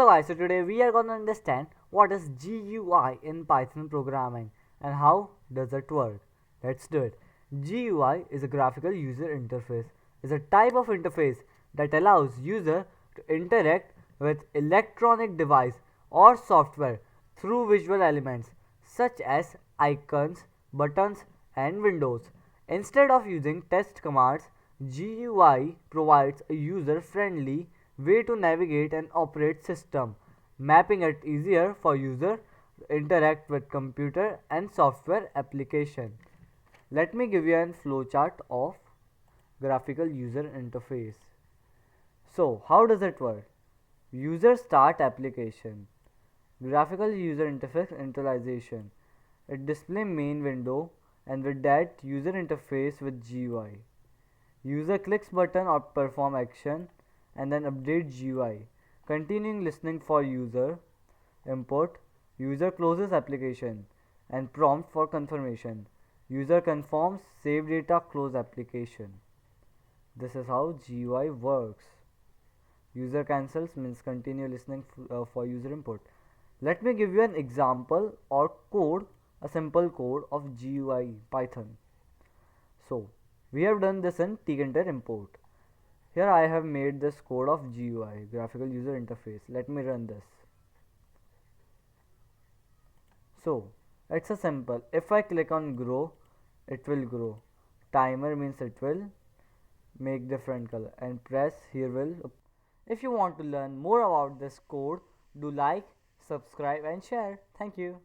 Hello guys, so today we are going to understand what is GUI in Python programming and how does it work. Let's do it. GUI is a graphical user interface. It's a type of interface that allows user to interact with electronic device or software through visual elements such as icons, buttons and windows. Instead of using text commands, GUI provides a user-friendly way to navigate and operate system, making it easier for user to interact with computer and software application. Let me give you a flowchart of graphical user interface. So, how does it work? User start application. Graphical user interface initialization. It display main window and with that user interface with GUI. User clicks button or perform action and then update GUI. Continuing listening for user input. User closes application and prompt for confirmation. User confirms save data close application. This is how GUI works. User cancels means continue listening for user input. Let me give you an example or code, a simple code of GUI Python. So we have done this in tkinter import. Here I have made this code of GUI, graphical user interface. Let me run this. So it's a simple. If I click on grow, it will grow. Timer means it will make different color and press here will. If you want to learn more about this code, do like, subscribe and share. Thank you.